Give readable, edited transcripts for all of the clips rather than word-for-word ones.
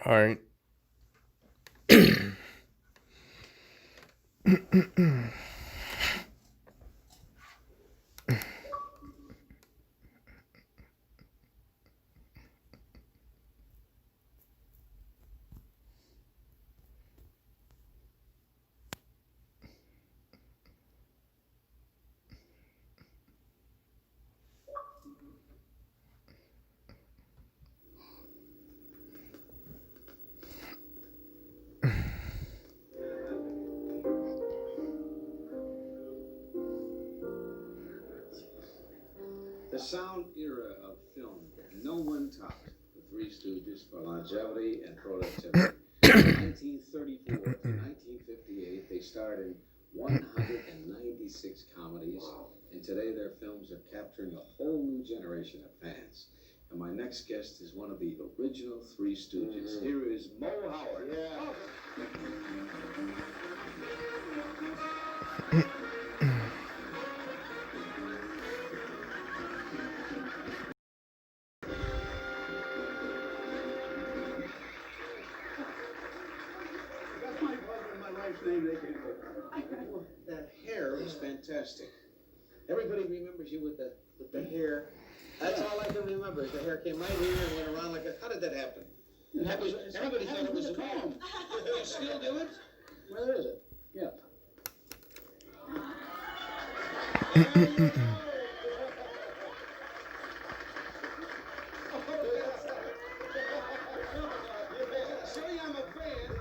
Alright. The sound era of film, no one topped the Three Stooges for longevity and productivity. From 1934 to 1958, they starred in 196 comedies, and today their films are capturing a whole new generation of fans. And my next guest is one of the original Three Stooges. Here is Mo Howard. Yeah. That hair is fantastic. Everybody remembers you with the hair. That's all I can remember. Is the hair came right here and went around like a. How did that happen? Everybody thought it was a comb. You still do it? Where is it? Yeah. Say I'm a fan.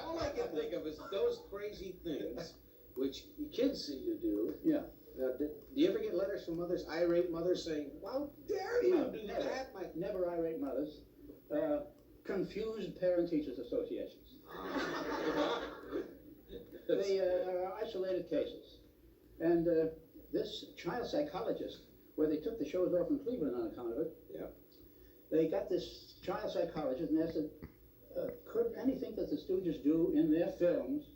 All I can think of is those crazy things which kids see you do. Yeah. Now, do you ever get letters from mothers, irate mothers, saying, "How dare you do that?" Never irate mothers. Confused parent-teachers associations. They are isolated cases. And this child psychologist, where they took the shows off in Cleveland on account of it, Yeah. they got this child psychologist and asked him, could anything that the Stooges do in their films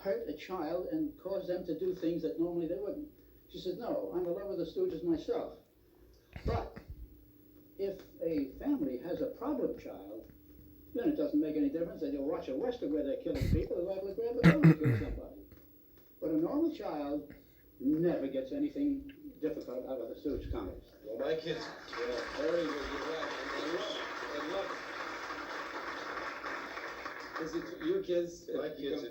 hurt a child and cause them to do things that normally they wouldn't? She said, no, I'm a lover of the Stooges myself. But if a family has a problem child, then it doesn't make any difference. They watch a Western where they're killing people, they're liable to grab a gun and kill somebody. But a normal child never gets anything difficult out of the Stooges comics. Well, my kids, very good. You're right. They love it. Is it your kids? My kids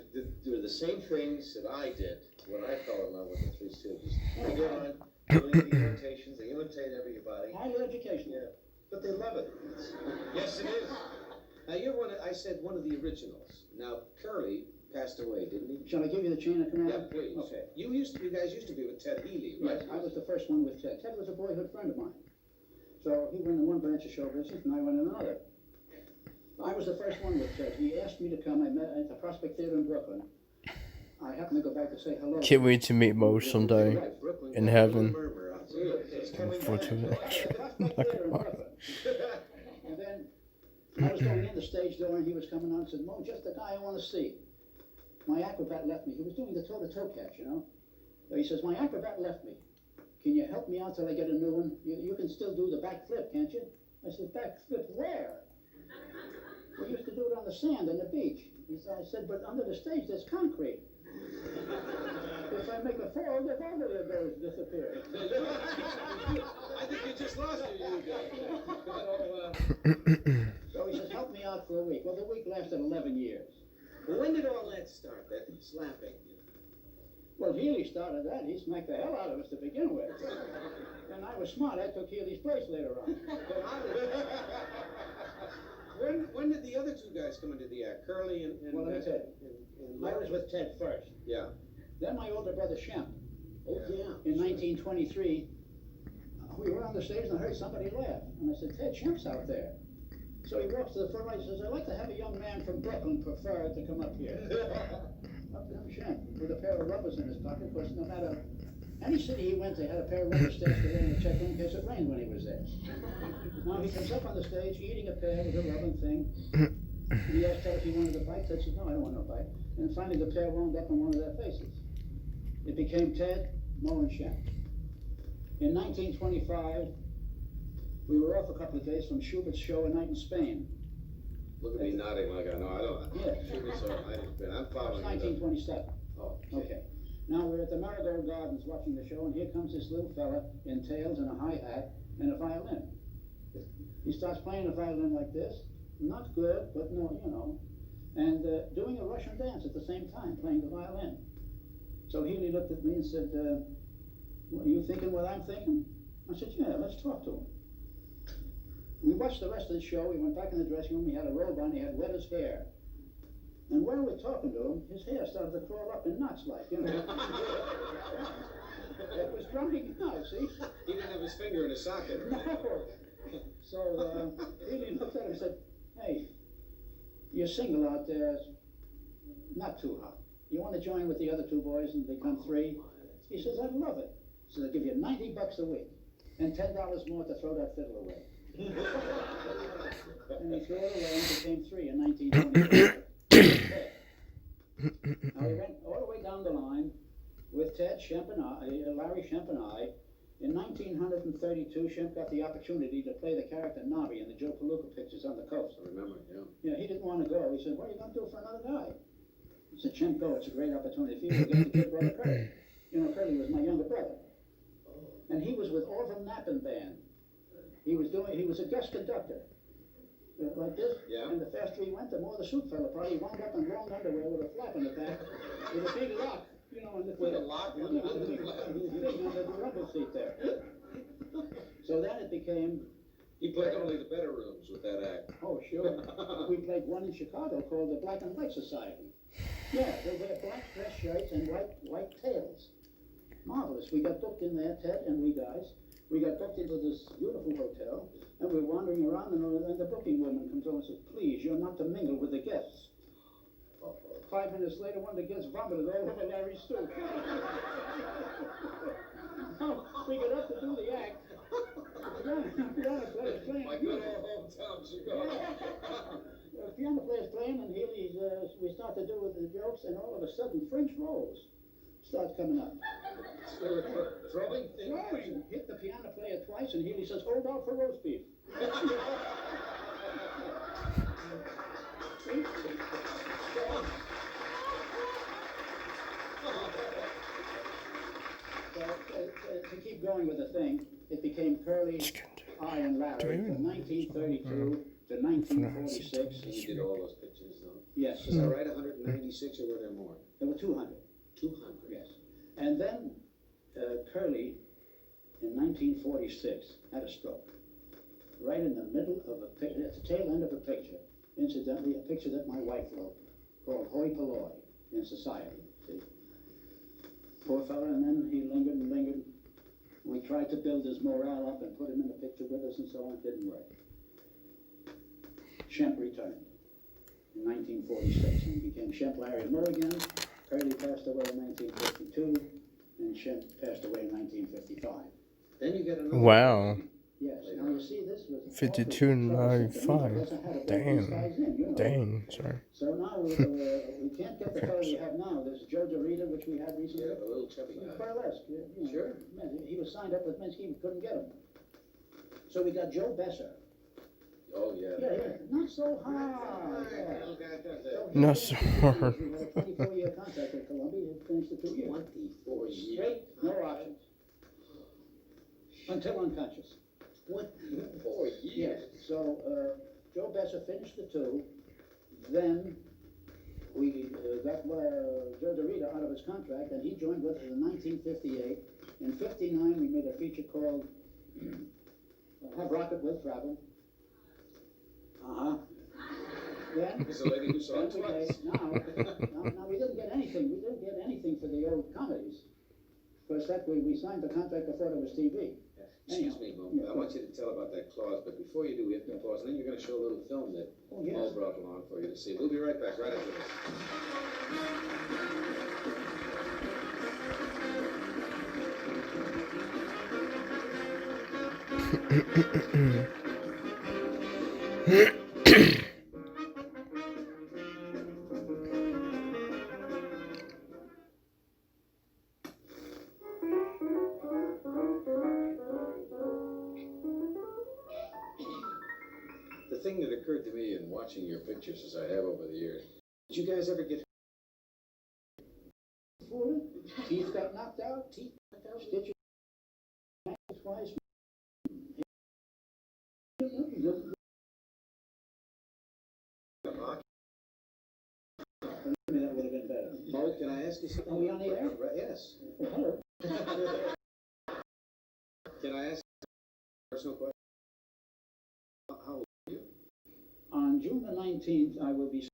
do the same things that I did when I fell in love with the Three Stooges. They go on doing the imitations, they imitate everybody. Highly educational. Yeah, but they love it. Yes, it is. Now, you're one of, I said one of the originals. Now, Curly passed away, didn't he? Shall I give you the chain of command? Yeah, please. Okay. You guys used to be with Ted Healy, right? Yes, I was the first one with Ted. Ted was a boyhood friend of mine. So he went in one branch of show business and I went in another. I was the first one with Ted. He asked me to come. I met at the Prospect Theater in Brooklyn. I happened to go back to say hello. Can't wait to meet Mo someday in heaven. Unfortunately. And then I was going in the stage door and he was coming on and said, Mo, just the guy I want to see. My acrobat left me. He was doing the toe-to-toe catch, you know. So he says, my acrobat left me. Can you help me out till I get a new one? You can still do the back flip, can't you? I said, back flip where? We used to do it on the sand on the beach. I said, but under the stage there's concrete. If I make a fall, the bottom of those disappear. I think you just lost you guys. So he says, help me out for a week. Well, the week lasted 11 years. When did all that start, that slapping? Well, Healy started that. He smacked the hell out of us to begin with. And I was smart. I took Healy's place later on. When did the other two guys come into the act? Curly and well, let me tell you. I was with Ted first. Yeah. Then my older brother, Shemp. Oh, yeah. In 1923, we were on the stage and I heard somebody laugh. And I said, Ted, Shemp's out there. So he walks to the front right and says, I'd like to have a young man from Brooklyn preferred to come up here. Up to him, Shemp, with a pair of rubbers in his pocket, because no matter any city he went to, had a pair of rubbers stashed away in the check in case it rained when he was there. Now he comes up on the stage eating a pear with a rubbing thing. And he asked Ted if he wanted a bite. Ted said, no, I don't want no bite. And finally the pear wound up in one of their faces. It became Ted, Mo, and Shemp. In 1925, we were off a couple of days from Schubert's show, A Night in Spain. Look at me nodding like I know. I don't. Yeah. Schubert's all right. I'm That was following you. 1927. Oh, Okay. Now we're at the Marigold Gardens watching the show, and here comes this little fella in tails and a high hat and a violin. He starts playing the violin like this, not good, but no, you know, and doing a Russian dance at the same time, playing the violin. So Healy looked at me and said, "What, are you thinking what I'm thinking?" I said, "Yeah, let's talk to him." We watched the rest of the show. We went back in the dressing room. He had a robe on. He had wet his hair. And while we're talking to him, his hair started to crawl up in knots, like, you know. It was drying out, see? He didn't have his finger in his socket. No. So Healy looked at him and said, "Hey, you're single out there, not too hot. You want to join with the other two boys and become three?" He says, "I'd love it." He says, "I'll give you $90 a week and $10 more to throw that fiddle away." And he threw it away and became three in 1924. Now we went all the way down the line with Ted, Shemp, and Larry Shemp and I. In 1932, Shemp got the opportunity to play the character Nobby in the Joe Palooka pictures on the coast. I remember, yeah. Yeah, he didn't want to go. He said, "What are you going to do for another guy?" I said, "Shemp, go. It's a great opportunity for you to get to kid brother Curly." You know, Curly was my younger brother. And he was with Orville Knappen Band. He was a guest conductor. Like this, Yeah. And the faster he went, the more the suit fell apart. He wound up in long underwear with a flap in the back, with a big lock, you know, on the With a lock on the rumble seat there. So then it became. He played only the better rooms with that act. Oh, sure. We played one in Chicago called the Black and White Society. Yeah, they wear black dress shirts and white tails. Marvelous. We got booked in there, Ted and we guys. We got booked into this beautiful hotel, and we're wandering around, and the booking woman comes over and says, "Please, you're not to mingle with the guests." 5 minutes later, one of the guests vomited all over Larry's suit. We got up to do the act. Piano player's playing. My good old hometown Chicago. The piano player's playing, and Healy's, we start to do with the jokes, and all of a sudden, French rolls starts coming up. They were throwing things. Throwing, hit the piano player twice, and Healy says, "Hold out for roast beef." To keep going with the thing, it became Curly, I, and Larry from 1932 to 1946. And you did all those pictures, though. Yes, Is that right? 196, or were there more? there were 200. 200. Yes. And then Curly, in 1946, had a stroke. Right in the middle of a picture, at the tail end of a picture. Incidentally, a picture that my wife wrote, called Hoi Polloi in Society. See? Poor fella, and then he lingered and lingered. We tried to build his morale up and put him in the picture with us and so on. It didn't work. Shemp returned in 1946 and became Shemp Larry Moe again. Curly passed away in 1952, and Shemp passed away in 1955. Then you get another. Wow. Yes, now you see this was 52 and 95. Damn. Dang, sorry. So now we can't get the fellow we have now. There's Joe DeRita, which we had recently. Yeah, the little chubby guy. Burlesque. You know, Sure. Man, he was signed up with Minsky, we couldn't get him. So we got Joe Besser. Oh, yeah. Yeah, not so hard. Yeah. Little guy does So that. he Not finished so the 2 hard. years. We had a 24-year contract at Columbia. He finished the 2 years. 24 years. Straight, no options. Until unconscious. 24 Yes, years. so Joe Besser finished the 2. Then we got Joe DeRita out of his contract, and he joined with us in 1958. In 59, we made a feature called Have Rocket Will Travel. Then, There's a lady who saw it then we twice. now we didn't get anything. We didn't get anything for the old comedies. Because that we signed the contract before there was TV. Excuse me, Mo. Yeah, I want you to tell about that clause, but before you do, we have to pause, and then you're going to show a little film that Oh, yes. Mo brought along for you to see. We'll be right back, right after this. thing that occurred to me in watching your pictures as I have over the years. Did you guys ever get Teeth got knocked out, stitches twice. Maybe that would have been better. Mo, can I ask you something? Are we on the air? Yes. Oh, hello. Can I ask a personal question? How old are you? On June the 19th, I will be.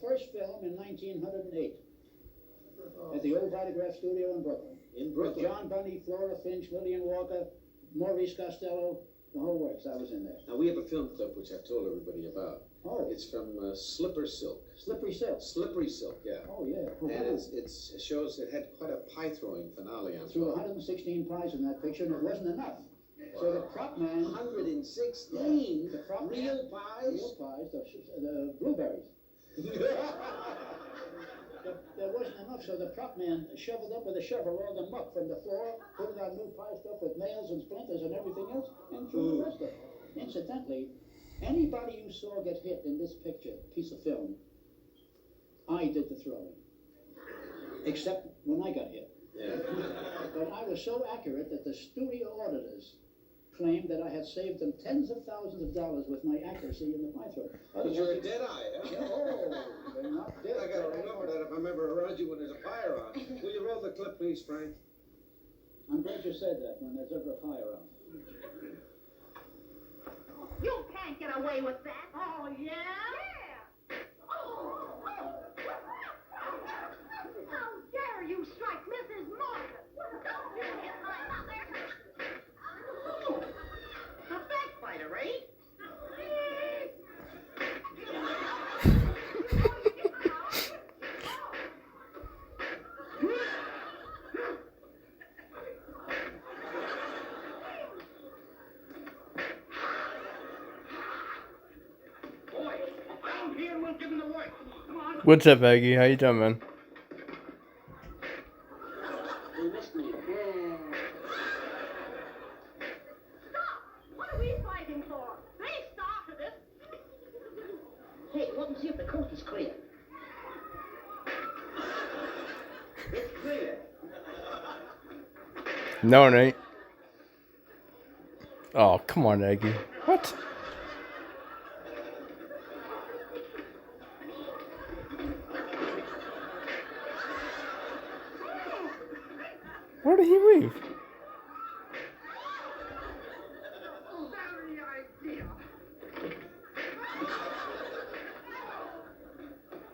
First film in 1908 at the old Vitagraph Studio in Brooklyn. In With Brooklyn. John Bunny, Flora Finch, Lillian Walker, Maurice Costello, the whole works. I was in there. Now, we have a film clip which I've told everybody about. Oh, It's from Slipper Silk. Slippery Silk. Slippery Silk, yeah. Oh, yeah. And it shows it had quite a pie-throwing finale on Threw top. 116 pies in that picture, and it wasn't enough. So the prop man, 116 the prop man, real pies? real pies, the blueberries. There wasn't enough, so the prop man shoveled up with a shovel all the muck from the floor, put it on new pie stuff with nails and splinters and everything else, and threw the rest of it. Incidentally, anybody you saw get hit in this picture, piece of film, I did the throwing. Except when I got hit. Yeah. But I was so accurate that the studio auditors claimed that I had saved them tens of thousands of dollars with my accuracy in the pie throw. But you're a dead eye, huh? Oh, they're not dead. I gotta remember that if I'm ever around you when there's a fire on. Will you roll the clip, please, Frank? I'm glad you said that when there's ever a fire on. You can't get away with that. Oh, yeah? Yeah. Oh. How dare you strike Mrs. Morgan? Don't you hit my mother. Oh. A backbiter, eh? What's up, Aggie? How you doing, man? You missed me. Stop! What are we fighting for? They started it. Hey, look and see if the coast is clear. It's clear. No, it ain't. Oh, come on, Aggie. What? Where did he leave? Very idea.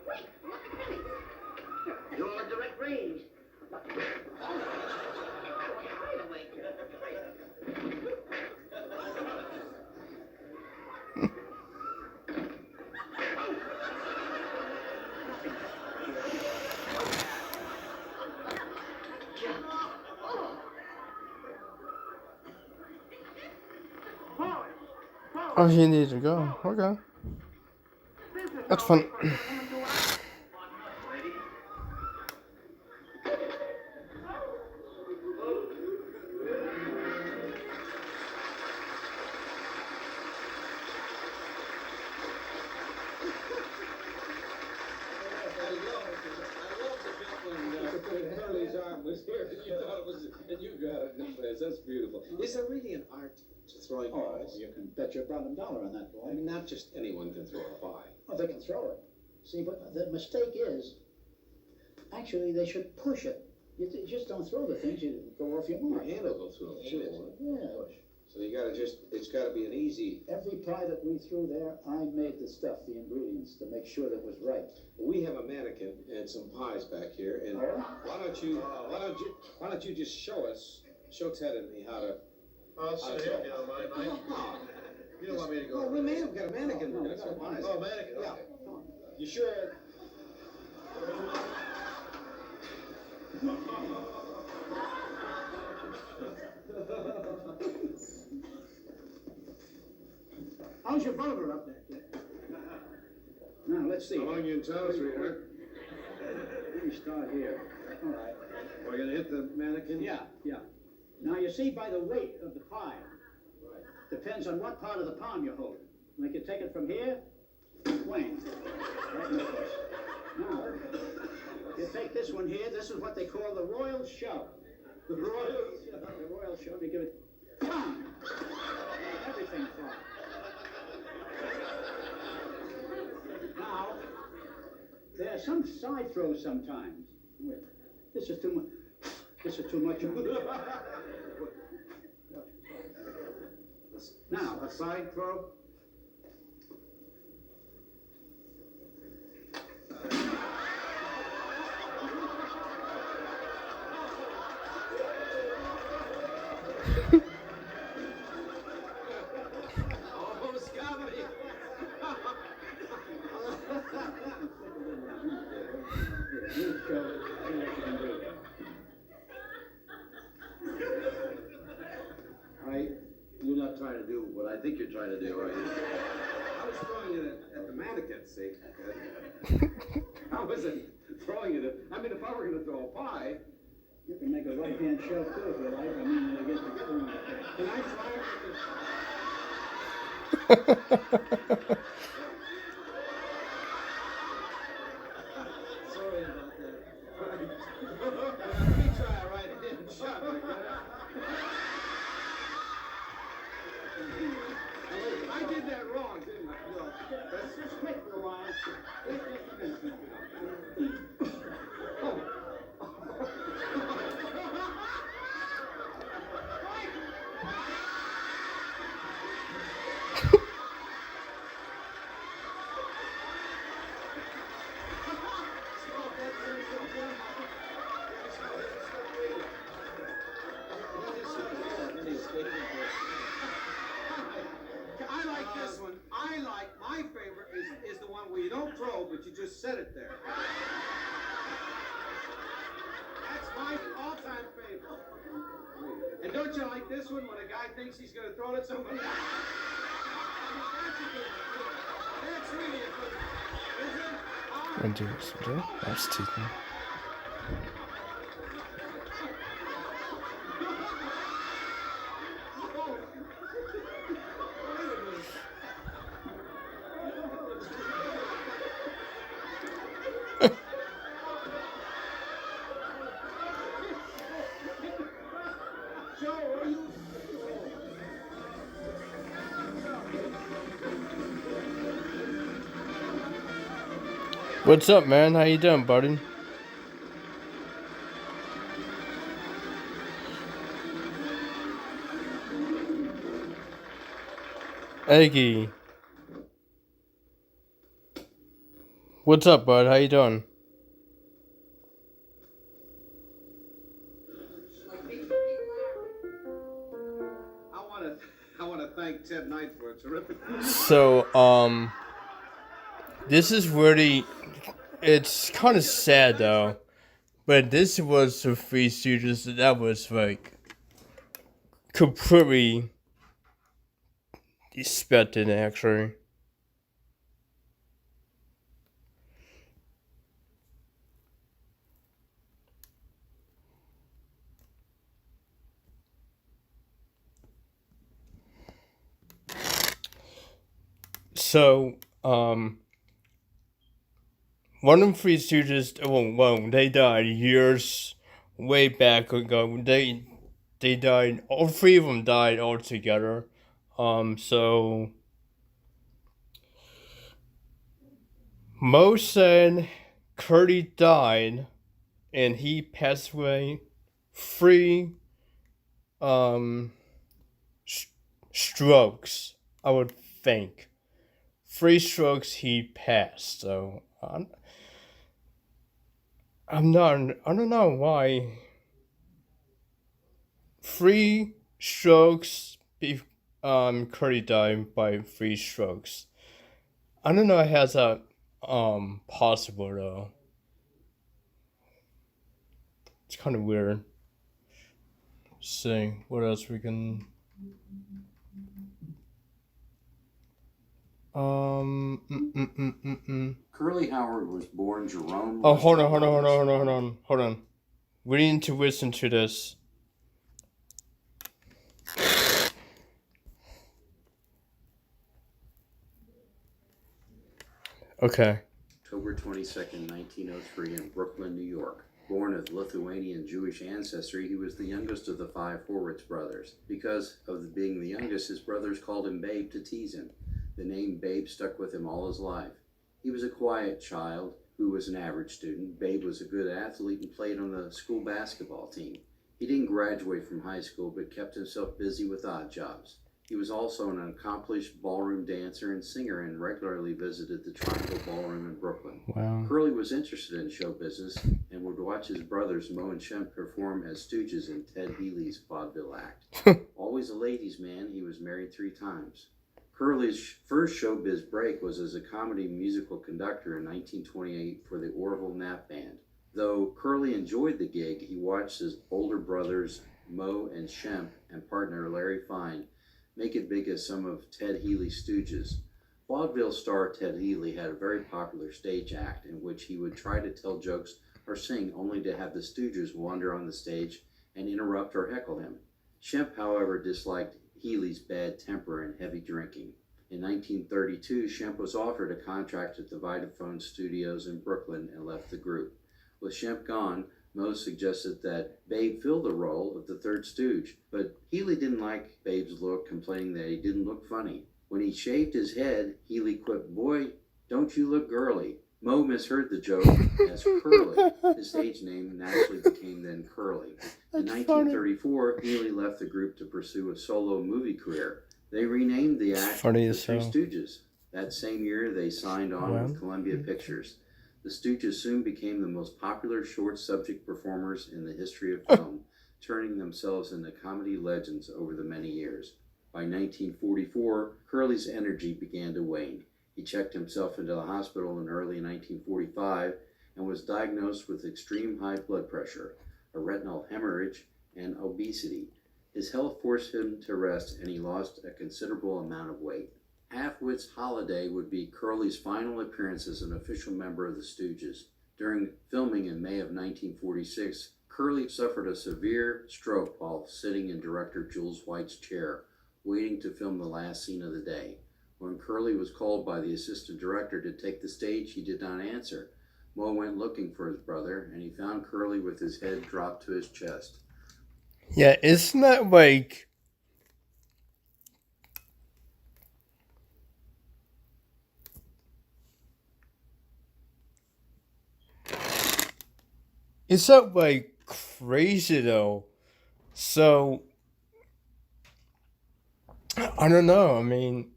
Wait, look at me. You're on direct range. Oh, he needs to go. Okay. That's fun. Curly's arm was here, and you thought it was, and you got it in the place. That's beautiful. Is there really an art to throwing Oh, pies? you can bet your bottom dollar on that, boy. I mean, not just anyone can throw a pie. Oh, they can throw it. See, but the mistake is, actually, they should push it. You just don't throw the things, you go off your Your mark. hand will go through them, too. Yeah. So you gotta just, it's gotta be an easy. Every pie that we threw there, I made the stuff, the ingredients, to make sure that it was right. We have a mannequin and some pies back here, and Oh? why don't you just show Ted and me how to. I'll sit here if you don't mind, Mike. You don't want me to go. Well, we may have got a mannequin. No, We're we gonna throw got a pies. Oh, mannequin, Yeah. okay. You sure? How's your vulva up there, kid? Now, let's see. How long you in town, sweetheart? Let me start here. All right. We're gonna hit the mannequin? Yeah. Now, you see by the weight of the pie, Depends on what part of the palm you're holding. Like you take it from here, swing. Right in the push. Now, you take this one here, this is what they call the royal shove. The royal shove. The royal shove, you give it, come! Everything falls. Now, there are some side throws sometimes. Wait, this is too much. This is too much. Now, A side throw? Almost got me. you show what you can do. You're not trying to do what I think you're trying to do, are you? I was throwing it at the mannequin, see? I wasn't throwing it at... I mean, if I were going to throw a pie... You can make a right-hand shove too if you like. I mean, when it gets together on it. Can I try it? Sorry about that. Let me try a right-hand shove. I did that wrong, didn't I? No. Let's just quit for a while. I like this one. My favorite is the one where you don't throw, but you just set it there. That's my all-time favorite. And don't you like this one when a guy thinks he's going to throw it at somebody? That's a good one. That's really a good one. Isn't it? Und du bist wieder Abstieten. What's up, man? How you doing, buddy? Eggy. What's up, bud? How you doing? I want to thank Ted Knight for a terrific. So, this is really, it's kind of sad though, but this was the Three Stooges that was like completely expected actually. So, one of the Three Stooges, well, they died years way back ago. They died, all three of them died all together. So, Mo said Curdy died and he passed away 3 strokes, I would think. 3 strokes he passed, so I don't know why 3 strokes Curry died by 3 strokes. I don't know how that possible though. It's kind of weird. Let's see what else we can. Curly Howard was born Jerome. Oh, hold on. We need to listen to this. Okay. October 22nd, 1903, in Brooklyn, New York. Born of Lithuanian Jewish ancestry, he was the youngest of the 5 Horwitz brothers. Because of being the youngest, his brothers called him Babe to tease him. The name Babe stuck with him all his life. He was a quiet child who was an average student. Babe was a good athlete and played on the school basketball team. He didn't graduate from high school, but kept himself busy with odd jobs. He was also an accomplished ballroom dancer and singer and regularly visited the Triangle Ballroom in Brooklyn. Wow. Curly was interested in show business and would watch his brothers Moe and Shemp perform as Stooges in Ted Healy's vaudeville act. Always a ladies' man, he was married 3 times. Curly's first showbiz break was as a comedy musical conductor in 1928 for the Orville Knapp Band. Though Curly enjoyed the gig, he watched his older brothers Moe and Shemp and partner Larry Fine make it big as some of Ted Healy's Stooges. Vaudeville star Ted Healy had a very popular stage act in which he would try to tell jokes or sing only to have the Stooges wander on the stage and interrupt or heckle him. Shemp, however, disliked Healy's bad temper and heavy drinking. In 1932, Shemp was offered a contract at the Vitaphone Studios in Brooklyn and left the group. With Shemp gone, Moe suggested that Babe fill the role of the third Stooge, but Healy didn't like Babe's look, complaining that he didn't look funny. When he shaved his head, Healy quipped, "Boy, don't you look girly?" Moe misheard the joke as Curly. His stage name naturally became then Curly. In 1934, Healy left the group to pursue a solo movie career. They renamed the act The Three Stooges. That same year, they signed on with Columbia Pictures. The Stooges soon became the most popular short subject performers in the history of film, turning themselves into comedy legends over the many years. By 1944, Curly's energy began to wane. He checked himself into the hospital in early 1945 and was diagnosed with extreme high blood pressure, a retinal hemorrhage, and obesity. His health forced him to rest, and he lost a considerable amount of weight. Half-Wit's Holiday would be Curly's final appearance as an official member of the Stooges. During filming in May of 1946, Curly suffered a severe stroke while sitting in director Jules White's chair, waiting to film the last scene of the day. When Curly was called by the assistant director to take the stage, he did not answer. Moe went looking for his brother, and he found Curly with his head dropped to his chest. Yeah, isn't that like... Is that like crazy though? So I don't know. I mean,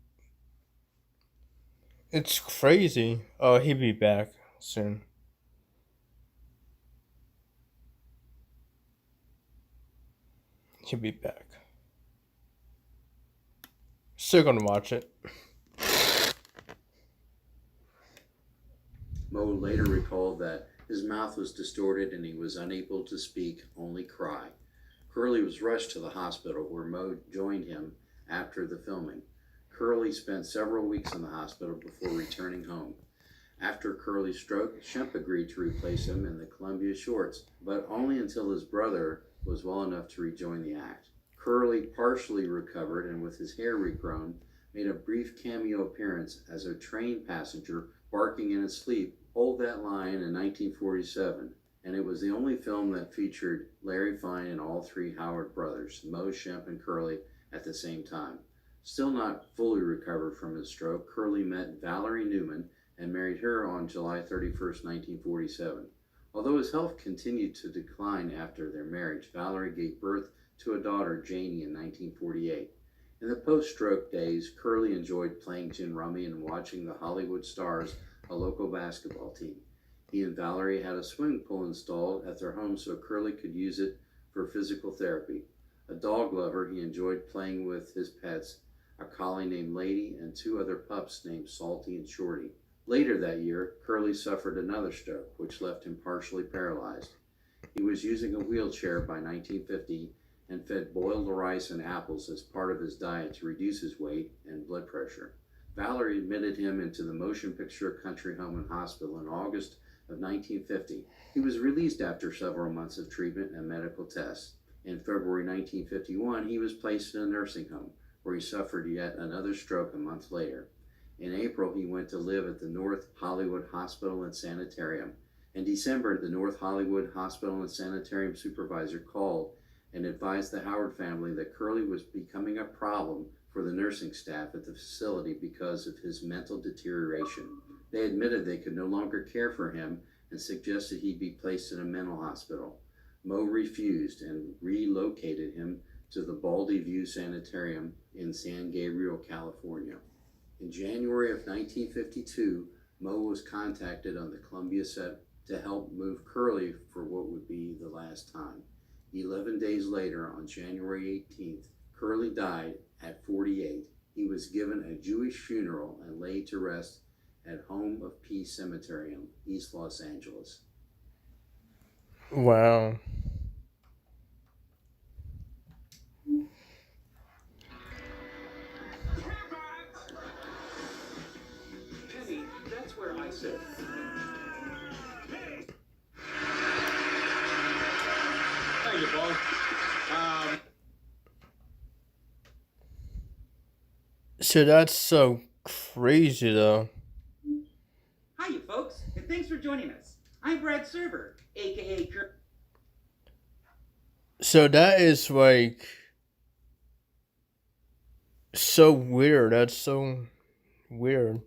it's crazy. Oh, he'll be back soon. He'll be back. Still gonna watch it. Moe later recalled that his mouth was distorted and he was unable to speak, only cry. Curly was rushed to the hospital where Moe joined him after the filming. Curly spent several weeks in the hospital before returning home. After Curly's stroke, Shemp agreed to replace him in the Columbia Shorts, but only until his brother was well enough to rejoin the act. Curly partially recovered and with his hair regrown, made a brief cameo appearance as a train passenger barking in his sleep. Hold That Line in 1947, and it was the only film that featured Larry Fine and all 3 Howard brothers, Moe, Shemp, and Curly, at the same time. Still not fully recovered from his stroke, Curly met Valerie Newman and married her on July 31st, 1947. Although his health continued to decline after their marriage, Valerie gave birth to a daughter, Janie, in 1948. In the post-stroke days, Curly enjoyed playing gin rummy and watching the Hollywood Stars, a local basketball team. He and Valerie had a swimming pool installed at their home so Curly could use it for physical therapy. A dog lover, he enjoyed playing with his pets, a collie named Lady and 2 other pups named Salty and Shorty. Later that year, Curly suffered another stroke, which left him partially paralyzed. He was using a wheelchair by 1950 and fed boiled rice and apples as part of his diet to reduce his weight and blood pressure. Valerie admitted him into the Motion Picture Country Home and Hospital in August of 1950. He was released after several months of treatment and medical tests. In February 1951, he was placed in a nursing home, where he suffered yet another stroke a month later. In April, he went to live at the North Hollywood Hospital and Sanitarium. In December, the North Hollywood Hospital and Sanitarium supervisor called and advised the Howard family that Curly was becoming a problem for the nursing staff at the facility because of his mental deterioration. They admitted they could no longer care for him and suggested he be placed in a mental hospital. Moe refused and relocated him to the Baldy View Sanitarium in San Gabriel, California. In January of 1952, Moe was contacted on the Columbia set to help move Curly for what would be the last time. 11 days later, on January 18th, Curly died at 48. He was given a Jewish funeral and laid to rest at Home of Peace Cemetery in East Los Angeles. Wow. Penny, that's where I sit. Thank you, Paul. So that's so crazy though. Hiya, folks, and thanks for joining us. I'm Brad Server, aka Kurt. So that is like so weird. That's so weird.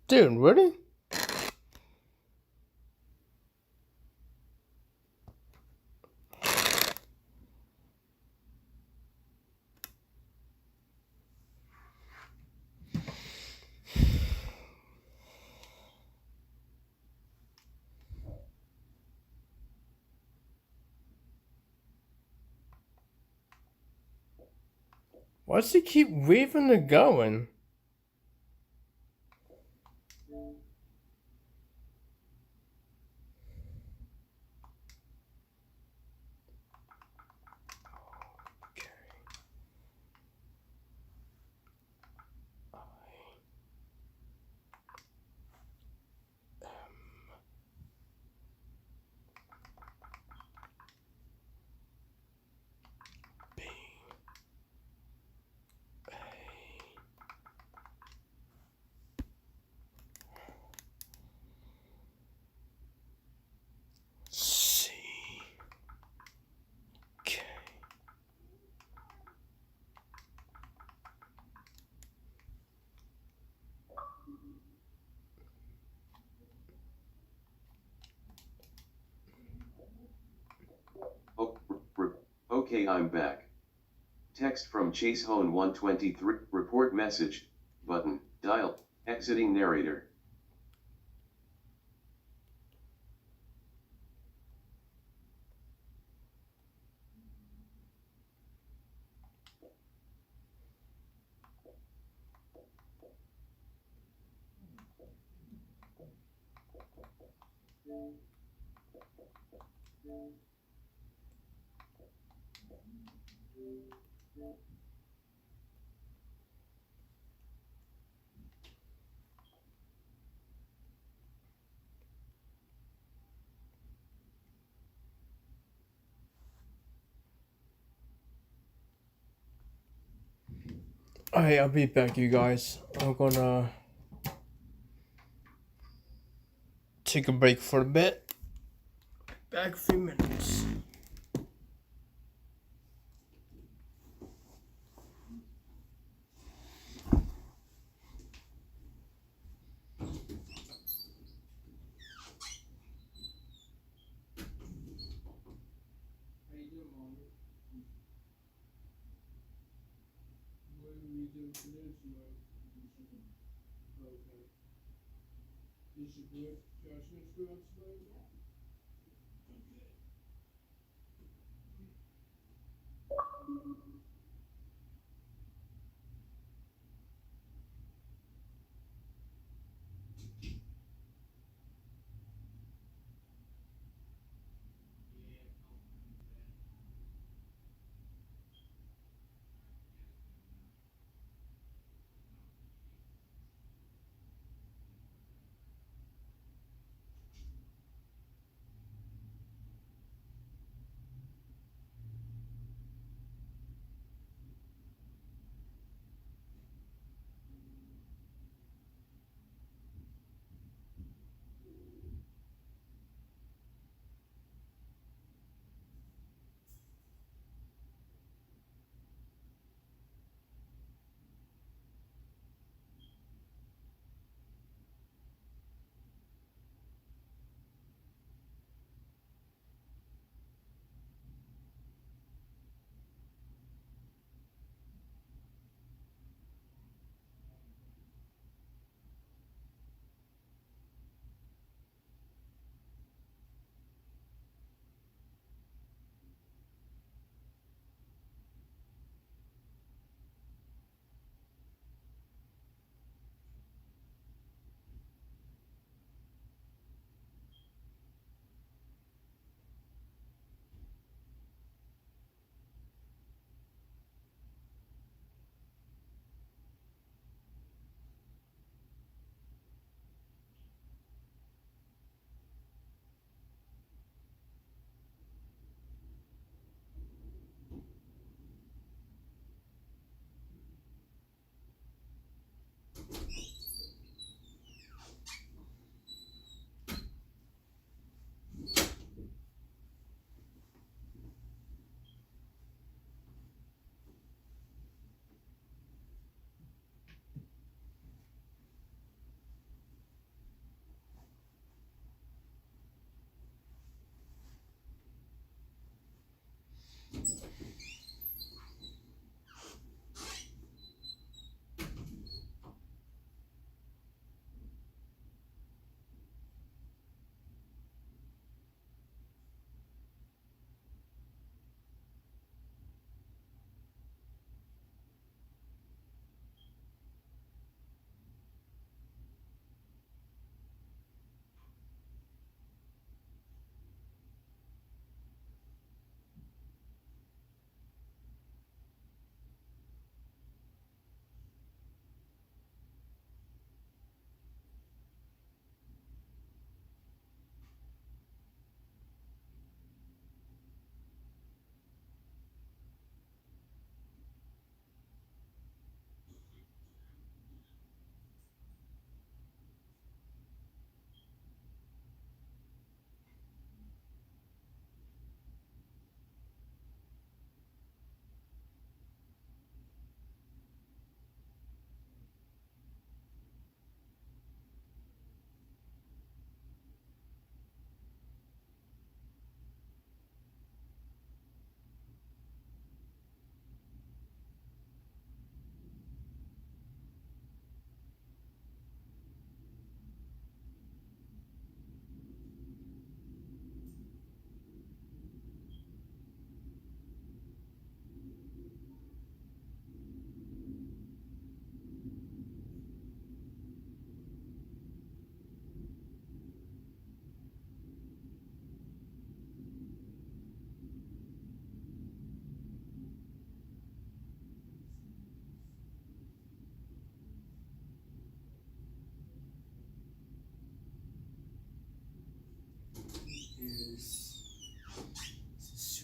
Dude, really? Why does he keep waving the going? Okay, I'm back. Text from Chase Hone 123. Report message. Button. Dial. Exiting narrator. Alright, I'll be back, you guys. I'm gonna take a break for a bit. Back a few minutes.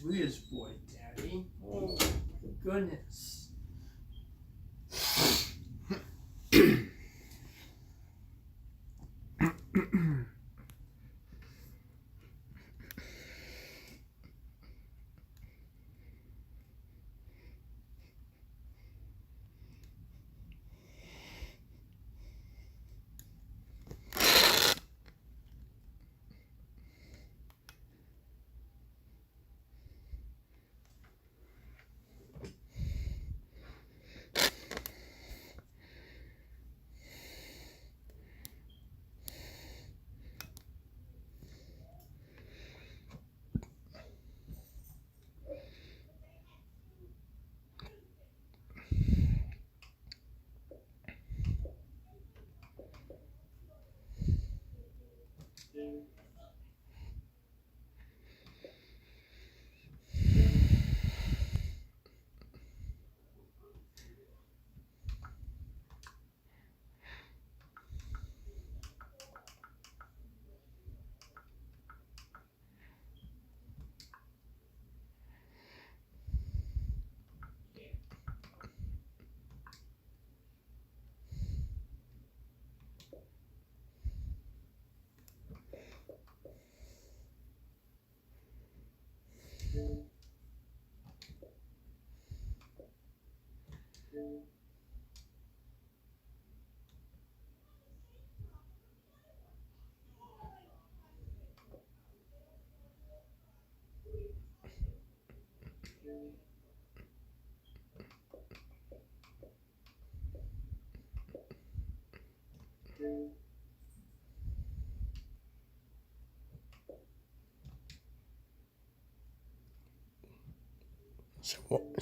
sweetest boy, Daddy. Oh, goodness.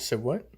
So what?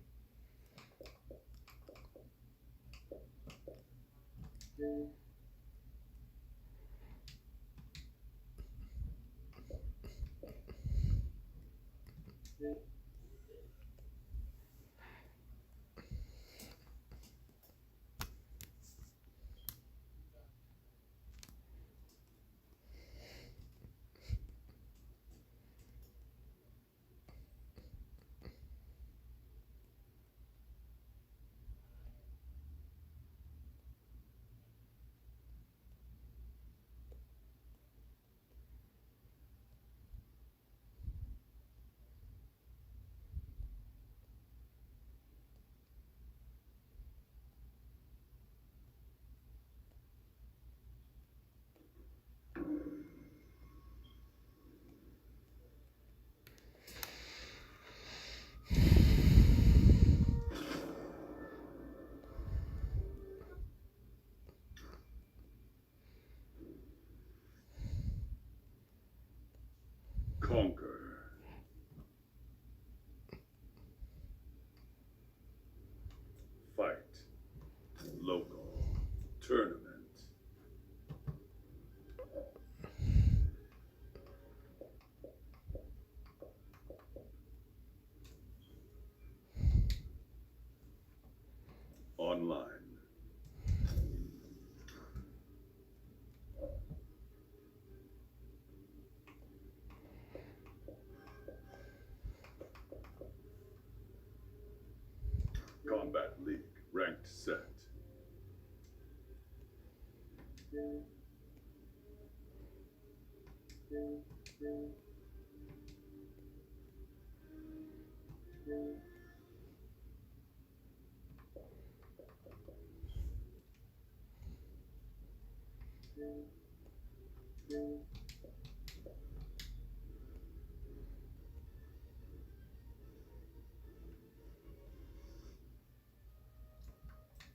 Conquer. Fight. Local. Tournament. Online. Combat League. Ranked set.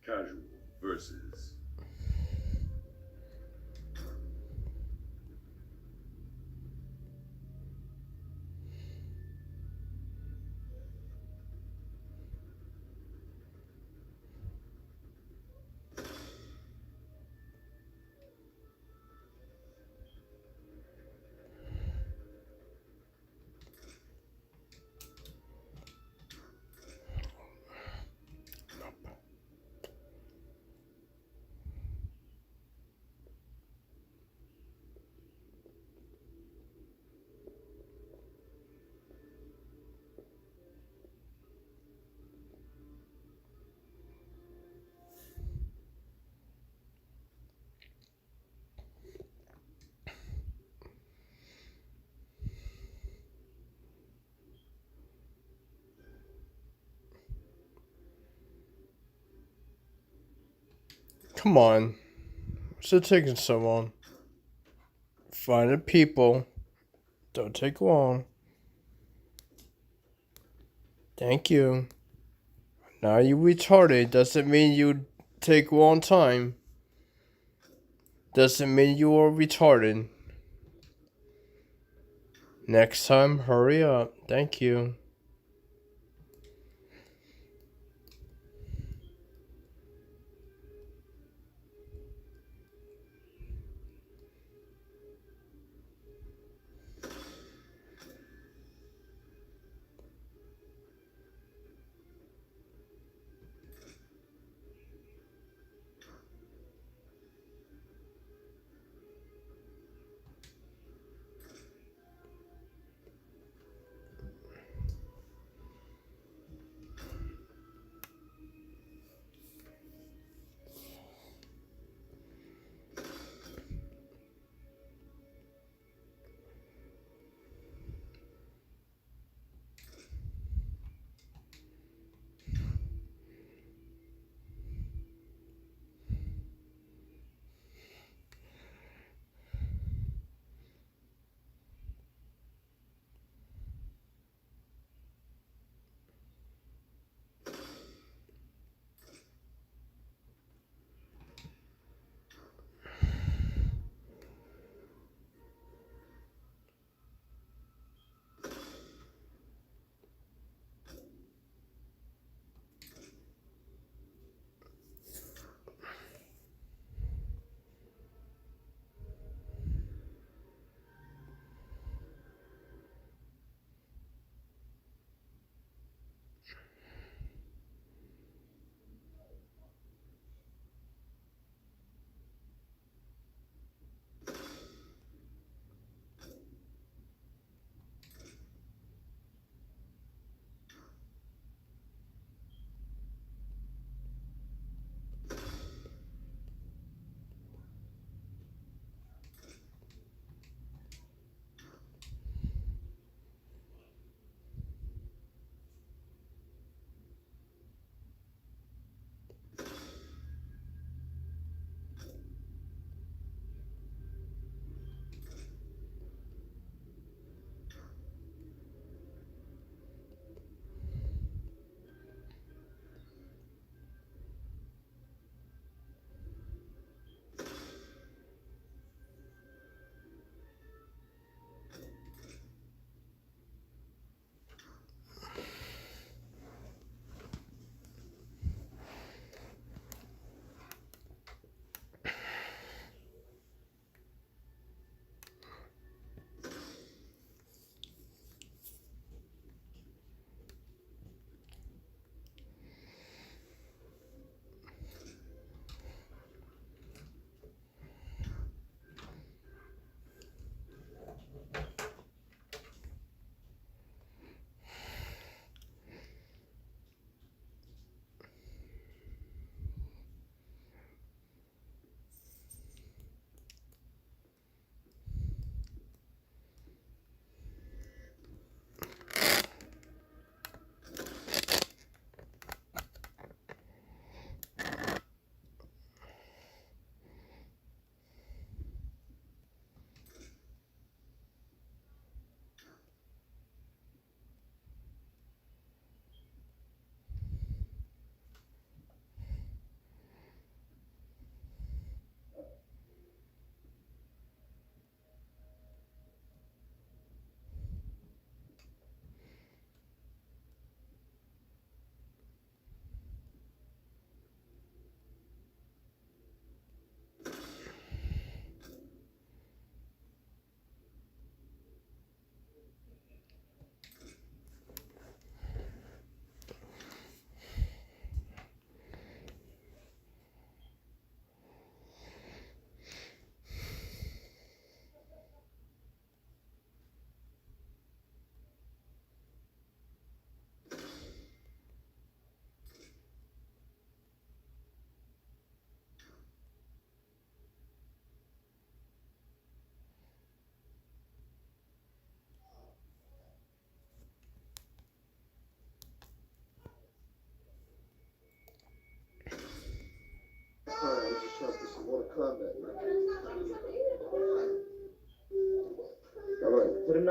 Casual versus Come on. What's it taking so long? Find the people. Don't take long. Thank you. Now you retarded doesn't mean you take a long time. Doesn't mean you are retarded. Next time, hurry up. Thank you.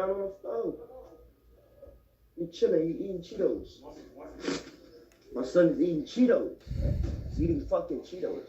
down on the stove. You chilling, you eating Cheetos. My son is eating Cheetos. He's eating fucking Cheetos.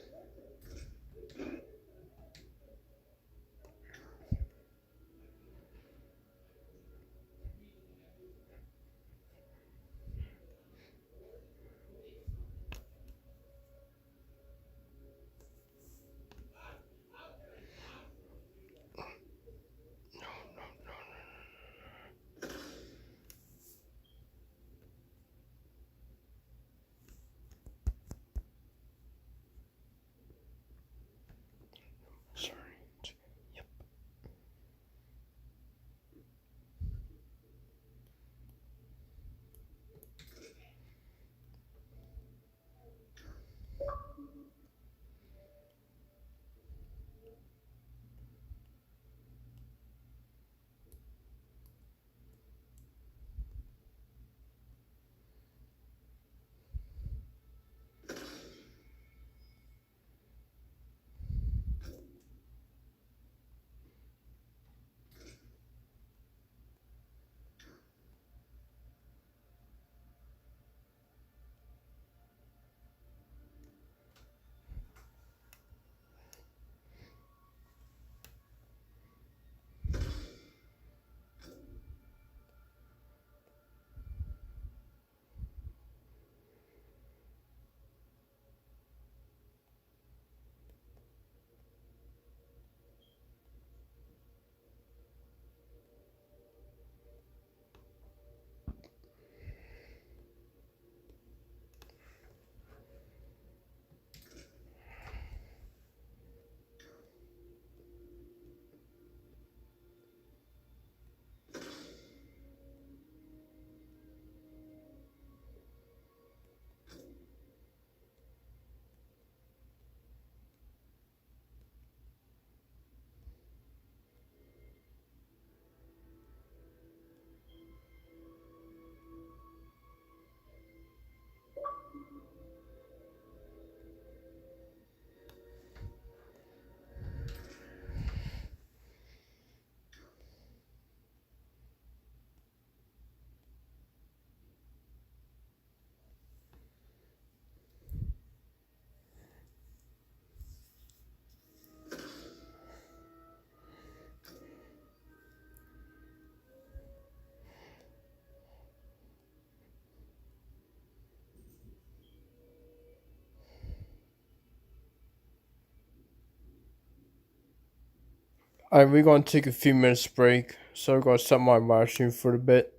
Alright, we're gonna take a few minutes break, so I'm gonna stop my watching for a bit.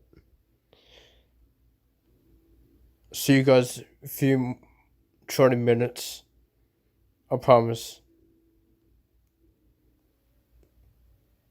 See you guys a few 20 minutes. I promise.